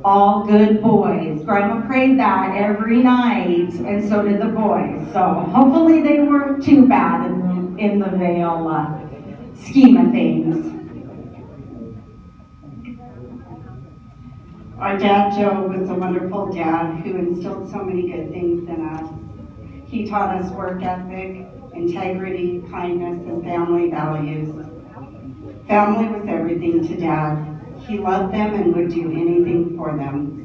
all good boys. Grandma prayed that every night, and so did the boys. So hopefully they weren't too bad in the Vale scheme of things. Our dad, Joe, was a wonderful dad who instilled so many good things in us. He taught us work ethic, integrity, kindness, and family values. Family was everything to Dad. He loved them and would do anything for them.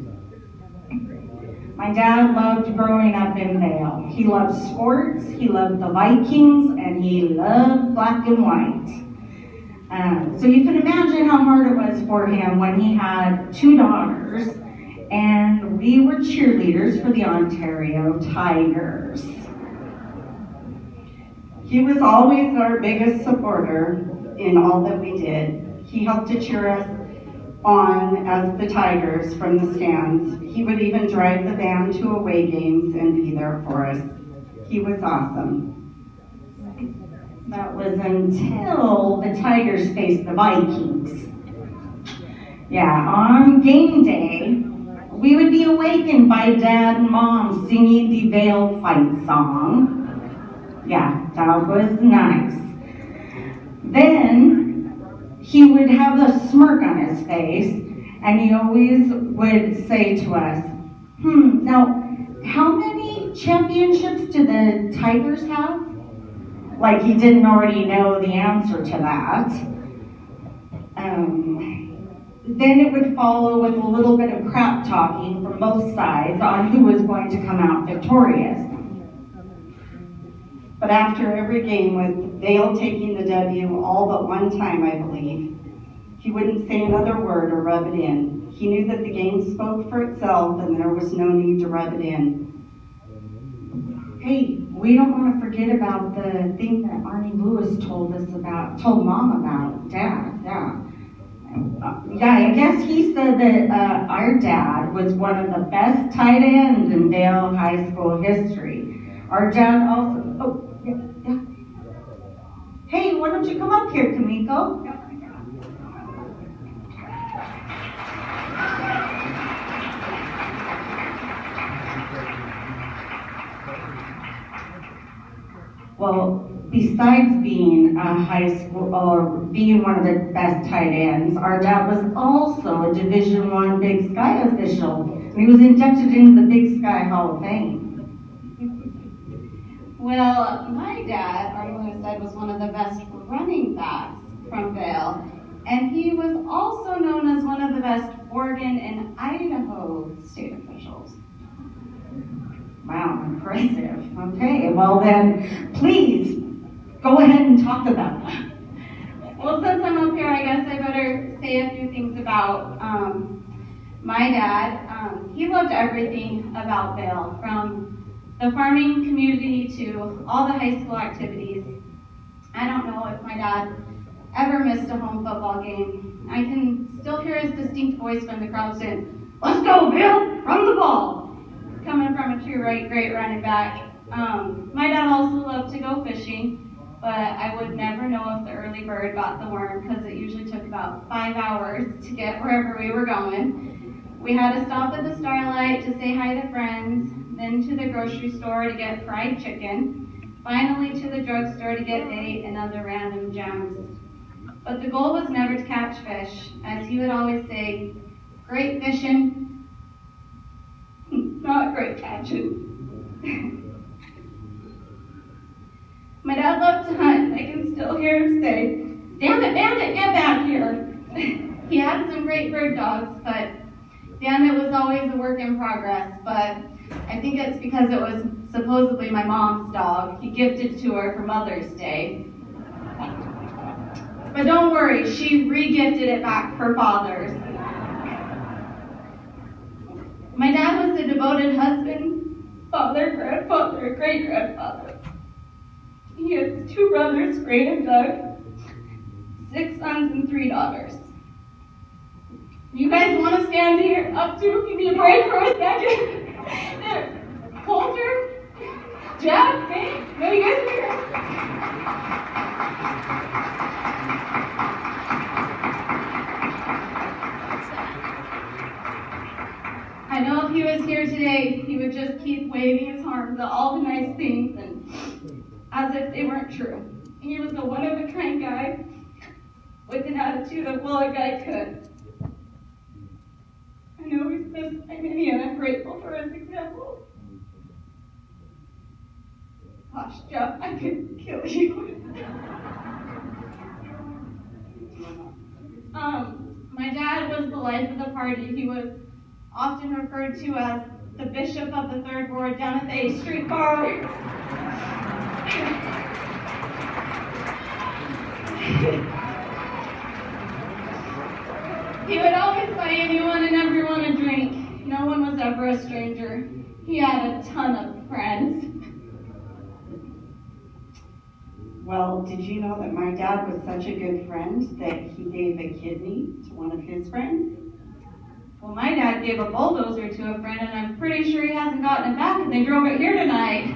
My dad loved growing up in Vale. He loved sports, he loved the Vikings, and he loved black and white. So you can imagine how hard it was for him when he had 2 daughters, and we were cheerleaders for the Ontario Tigers. He was always our biggest supporter in all that we did. He helped to cheer us on as the Tigers from the stands. He would even drive the van to away games and be there for us. He was awesome. That was until the Tigers faced the Vikings. Yeah, on game day, we would be awakened by Dad and Mom singing the Vale fight song. Yeah, that was nice. Then he would have a smirk on his face, and he always would say to us, now, how many championships do the Tigers have? Like he didn't already know the answer to that. Then it would follow with a little bit of crap talking from both sides on who was going to come out victorious. But after every game, with Vale taking the W all but one time, I believe, he wouldn't say another word or rub it in. He knew that the game spoke for itself and there was no need to rub it in. Hey, we don't want to forget about the thing that Arnie Lewis told Mom about, Dad, yeah. I guess he said that our dad was one of the best tight ends in Vale High School history. Our dad also, yeah. Hey, why don't you come up here, Kamiko? Well, besides being a high school or being one of the best tight ends, our dad was also a Division I Big Sky official, and he was inducted into the Big Sky Hall of Fame. Well, my dad, Arnie Lewis said, was one of the best running backs from Vale, and he was also known as one of the best Oregon and Idaho state officials. Wow, impressive. Okay, well then, please, go ahead and talk about that. Well, since I'm up here, I guess I better say a few about my dad. He loved everything about Vale, from the farming community to all the high school activities. I don't know if my dad ever missed a home football game. I can still hear his distinct voice from the crowd saying, "Let's go, Bill, run the ball," coming from a true great running back. My dad also loved to go fishing, but I would never know if the early bird got the worm because it usually took about 5 hours to get wherever we were going. We had to stop at the Starlight to say hi to friends, then to the grocery store to get fried chicken, finally to the drugstore to get bait and other random gems. But the goal was never to catch fish. As he would always say, great fishing, not great catching. My dad loved to hunt. I can still hear him say, "Damn it, Bandit, get back here." He had some great bird dogs, but Bandit was always a work in progress. But I think it's because it was supposedly my mom's dog. He gifted to her for Mother's Day. But don't worry, she re-gifted it back for Father's. My dad was a devoted husband, father, grandfather, great-grandfather. He has 2 brothers, Ray and Doug, 6 sons and 3 daughters. You guys want to stand here up to? Give me a break for a second. Coulter? Jeff? Dave? No, you guys are here. I know if he was here today, he would just keep waving his arms at all the nice things and as if they weren't true. He was a one-of-a-kind guy with an attitude of, well, a guy could. I know he's missed by many, and I'm grateful for his example. Gosh, Jeff, I could kill you. My dad was the life of the party. He was often referred to as the bishop of the 3rd Ward down at the 8th Street Bar. He would always buy anyone and everyone a drink. No one was ever a stranger. He had a ton of friends. Well, did you know that my dad was such a good friend that he gave a kidney to one of his friends? Well, my dad gave a bulldozer to a friend, and I'm pretty sure he hasn't gotten it back, and they drove it here tonight.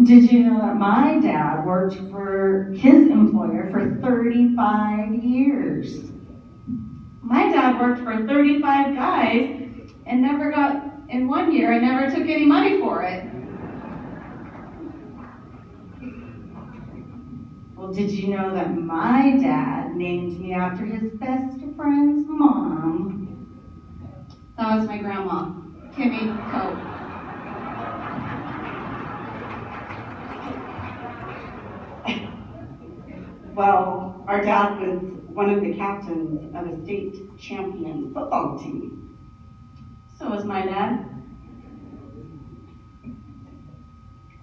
Did you know that my dad worked for his employer for 35 years? My dad worked for 35 guys and never got, in 1 year, and never took any money for it. Well, did you know that my dad named me after his best friend's mom? That was my grandma, Kimmy Cope. Well, our dad was one of the captains of a state champion football team. So was my dad.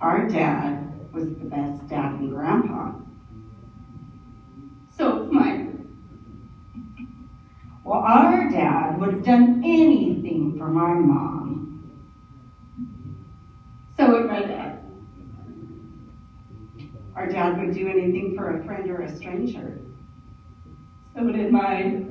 Our dad was the best dad and grandpa. So was mine. Well, our dad would have done anything for my mom. So would my dad. Our dad would do anything for a friend or a stranger. So did mine.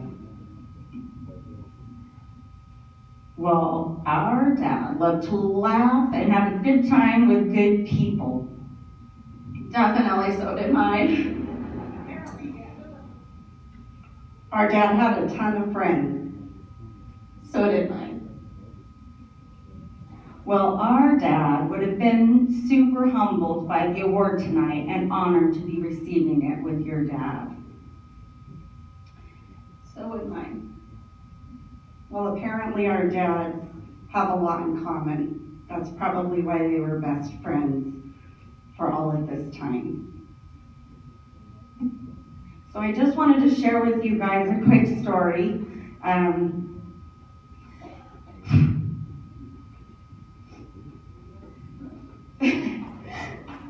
Well, our dad loved to laugh and have a good time with good people. Definitely so did mine. Our dad had a ton of friends. So did mine. Well, our dad would have been super humbled by the award tonight and honored to be receiving it with your dad. So would mine. Well, apparently our dads have a lot in common. That's probably why they were best friends for all of this time. So I just wanted to share with you guys a quick story.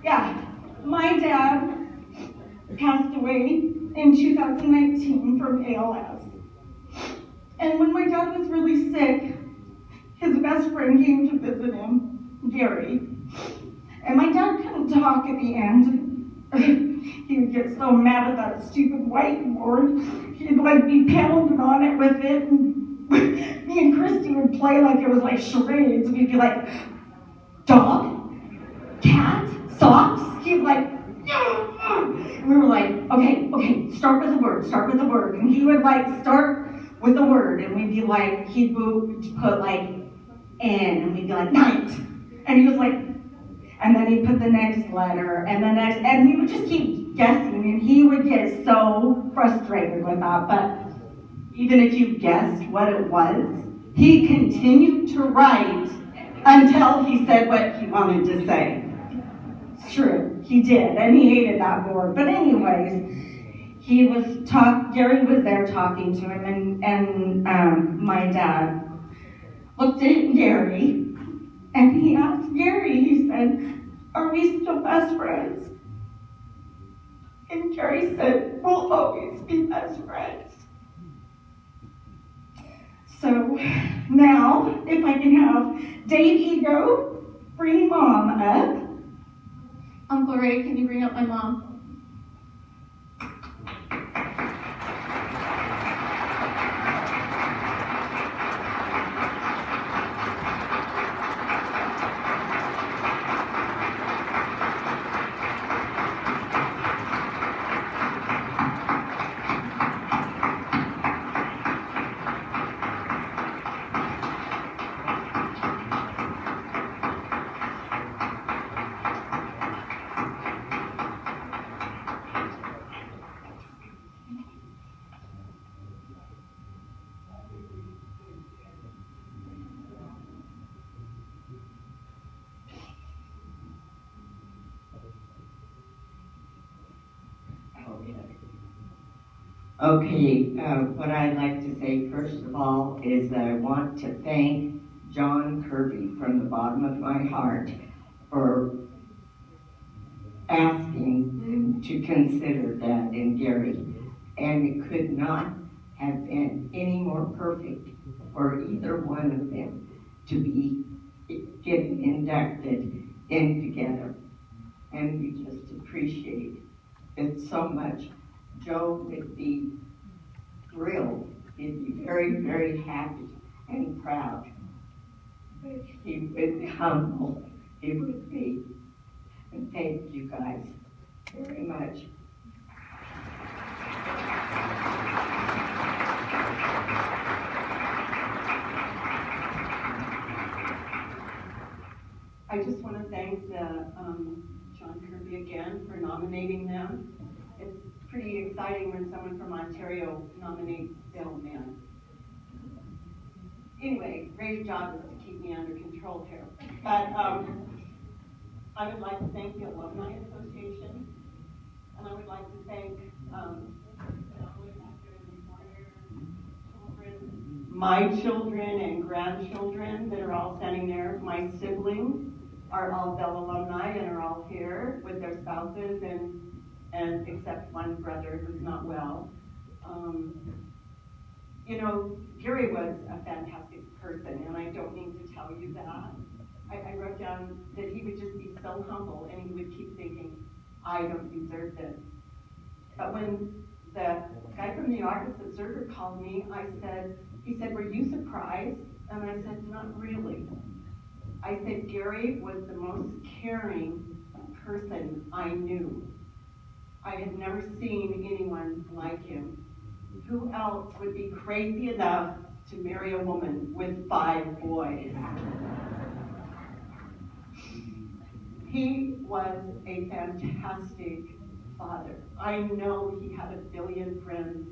Yeah, my dad passed away in 2019 from ALS. And when my dad was really sick, his best friend came to visit him, Gary. And my dad couldn't talk at the end. He would get so mad at that stupid whiteboard. He'd like be pounding on it with it. And me and Christy would play like it was like charades. We'd be like, dog, cat, socks. He'd like, and we were like, okay, start with the word. And he would like start with the word, and we'd be like, he'd put like N, and we'd be like, night. And he was like, and then he'd put the next letter, and the next, and we would just keep guessing, and he would get so frustrated with that. But even if you guessed what it was, he continued to write until he said what he wanted to say. It's true, he did, and he hated that board. But anyways, Gary was there talking to him, and my dad looked at Gary, and he asked Gary, he said, are we still best friends? And Gary said, we'll always be best friends. So now, if I can have Dave Ego bring Mom up. Uncle Ray, can you bring up my mom? Okay, what I'd like to say first of all is that I want to thank John Kirby from the bottom of my heart for asking to consider that in Gary. And it could not have been any more perfect for either one of them to be getting inducted in together. And we just appreciate it so much. Joe would be thrilled. He'd be very, very happy and proud. He would be humble. He would be. And thank you guys very much. I just want to thank John Kirby again for nominating them. It's pretty exciting when someone from Ontario nominates Bill Mann. Anyway, Ray's job is to keep me under control here. But I would like to thank the Alumni Association, and I would like to thank my children and grandchildren that are all standing there. My siblings are all Bell alumni and are all here with their spouses and except one brother who's not well. You know, Gary was a fantastic person, and I don't need to tell you that. I wrote down that he would just be so humble, and he would keep thinking, I don't deserve this. But when the guy from the Artist Observer called me, he said, were you surprised? And I said, not really. I said, Gary was the most caring person I knew. I had never seen anyone like him. Who else would be crazy enough to marry a woman with 5 boys? He was a fantastic father. I know he had a billion friends,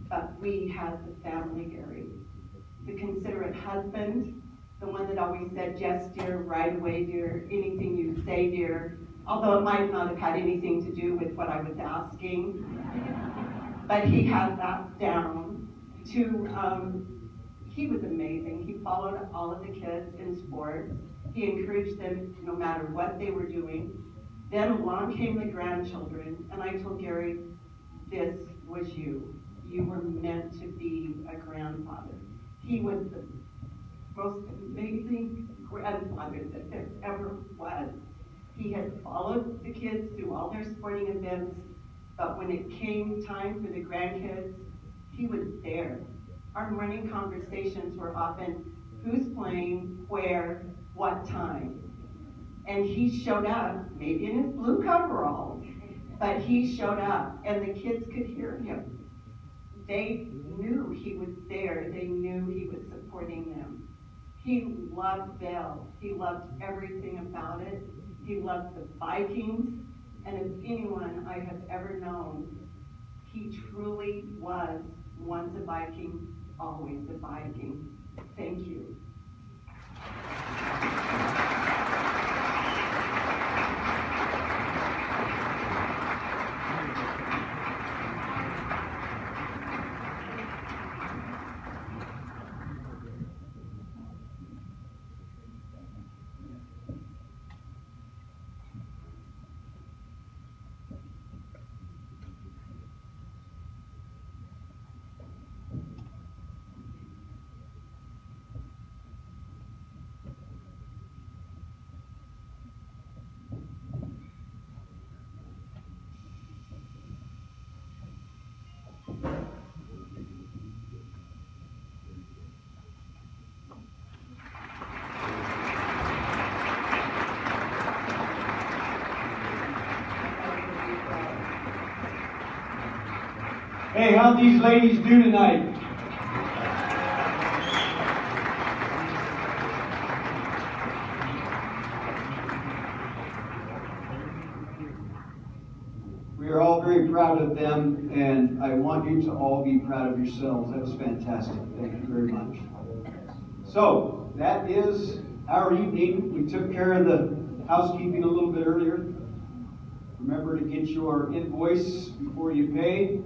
but we had the family, Gary. The considerate husband, the one that always said, yes, dear, right away, dear, anything you say, dear, although it might not have had anything to do with what I was asking. But he had that down. He was amazing. He followed all of the kids in sports. He encouraged them no matter what they were doing. Then along came the grandchildren, and I told Gary, this was you. You were meant to be a grandfather. He was the most amazing grandfather that there ever was. He had followed the kids through all their sporting events, but when it came time for the grandkids, he was there. Our morning conversations were often, who's playing, where, what time. And he showed up, maybe in his blue coveralls, but he showed up, and the kids could hear him. They knew he was there. They knew he was supporting them. He loved Vale. He loved everything about it. He loved the Vikings, and as anyone I have ever known, he truly was once a Viking, always a Viking. Thank you. Hey, how'd these ladies do tonight? We are all very proud of them, and I want you to all be proud of yourselves. That was fantastic. Thank you very much. So, that is our evening. We took care of the housekeeping a little bit earlier. Remember to get your invoice before you pay.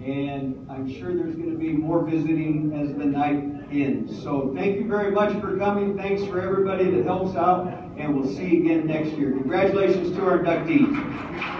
And I'm sure there's going to be more visiting as the night ends. So thank you very much for coming. Thanks for everybody that helps out. And we'll see you again next year. Congratulations to our inductees.